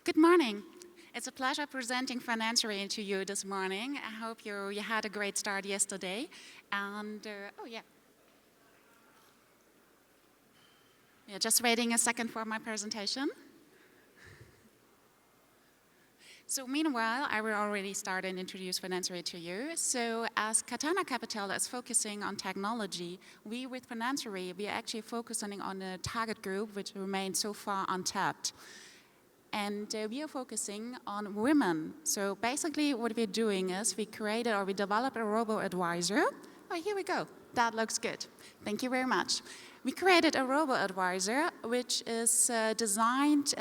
Good morning. It's a pleasure presenting Financery to you this morning. I hope you had a great start yesterday. And, just waiting a second for my presentation. So meanwhile, I will already start and introduce Financery to you. So as Katana Capital is focusing on technology, we with Financery, we are actually focusing on a target group which remains so far untapped. And we are focusing on women. So basically what we're doing is we developed a robo-advisor. Oh, here we go. That looks good. Thank you very much. We created a robo-advisor which is designed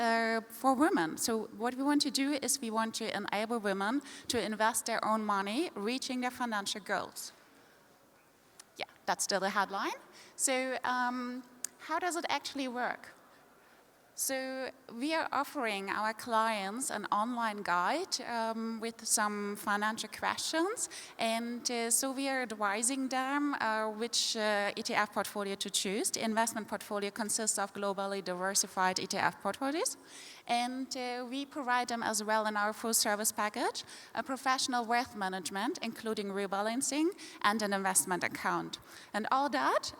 for women. So what we want to do is we want to enable women to invest their own money, reaching their financial goals. Yeah, that's still the headline. So how does it actually work? So we are offering our clients an online guide with some financial questions, and so we are advising them which ETF portfolio to choose. The investment portfolio consists of globally diversified ETF portfolios, and we provide them as well in our full service package, a professional wealth management, including rebalancing and an investment account. And all that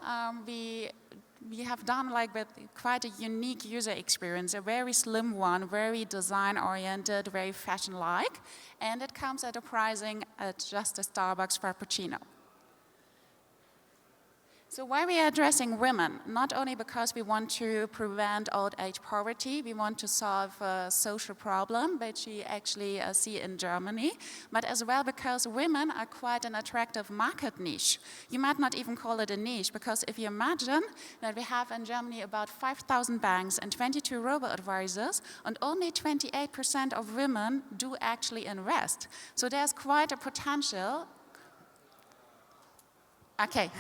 we have done with quite a unique user experience, a very slim one, very design-oriented, very fashion-like, and it comes at a pricing at just a Starbucks Frappuccino. So why we are addressing women? Not only because we want to prevent old age poverty, we want to solve a social problem which we actually see in Germany, but as well because women are quite an attractive market niche. You might not even call it a niche, because if you imagine that we have in Germany about 5,000 banks and 22 robo-advisors, and only 28% of women do actually invest. So there's quite a potential. Okay,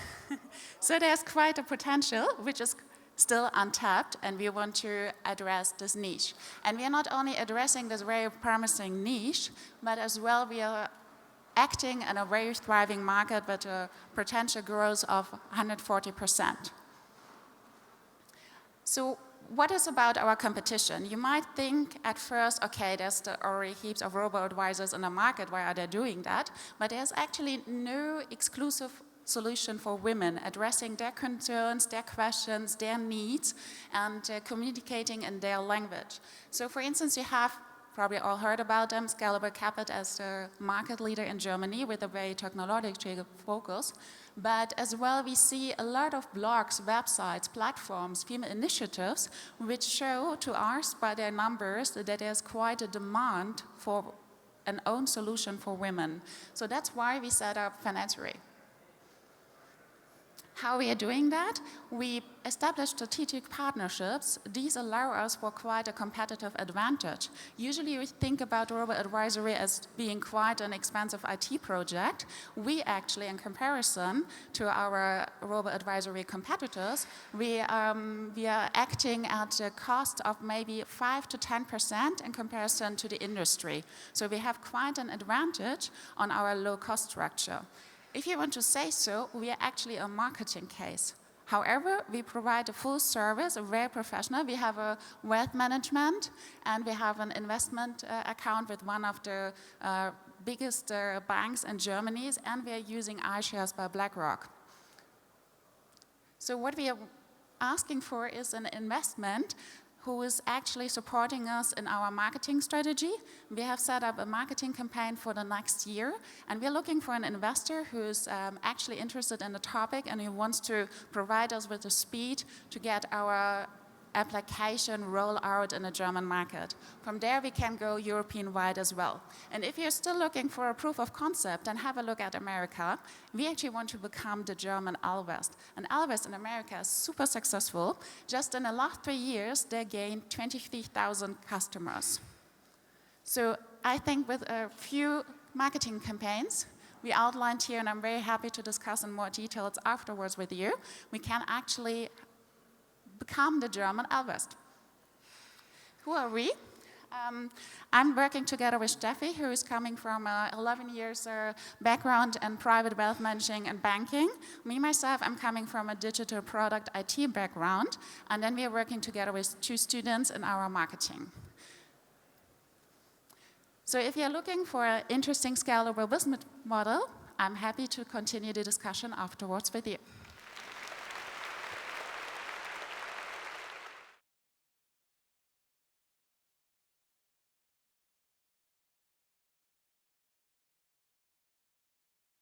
so there's quite a potential which is still untapped, and we want to address this niche. And we are not only addressing this very promising niche, but as well we are acting in a very thriving market with a potential growth of 140%. So what is about our competition? You might think at first, okay, there's already heaps of robo-advisors in the market, why are they doing that? But there's actually no exclusive solution for women, addressing their concerns, their questions, their needs, and communicating in their language. So for instance, you have probably all heard about them, Scalable Capital as the market leader in Germany with a very technological focus. But as well, we see a lot of blogs, websites, platforms, female initiatives, which show to us by their numbers that there's quite a demand for an own solution for women. So that's why we set up Financery. How we are doing that? We establish strategic partnerships. These allow us for quite a competitive advantage. Usually we think about robo-advisory as being quite an expensive IT project. We actually, in comparison to our robo-advisory competitors, we are acting at a cost of maybe 5 to 10% in comparison to the industry. So we have quite an advantage on our low cost structure. If you want to say so, we are actually a marketing case. However, we provide a full service, a very professional. We have a wealth management, and we have an investment account with one of the biggest banks in Germany, and we are using iShares by BlackRock. So what we are asking for is an investment who is actually supporting us in our marketing strategy. We have set up a marketing campaign for the next year, and we're looking for an investor who's actually interested in the topic and who wants to provide us with the speed to get our application roll out in the German market. From there, we can go European-wide as well. And if you're still looking for a proof of concept, then have a look at America. We actually want to become the German Alvest. And Alvest in America is super successful. Just in the last 3 years, they gained 23,000 customers. So I think with a few marketing campaigns, we outlined here, and I'm very happy to discuss in more details afterwards with you, we can actually become the German Alvest. Who are we? I'm working together with Steffi, who is coming from 11 years background in private wealth managing and banking. Me, myself, I'm coming from a digital product IT background, and then we are working together with 2 students in our marketing. So if you're looking for an interesting scalable business model, I'm happy to continue the discussion afterwards with you.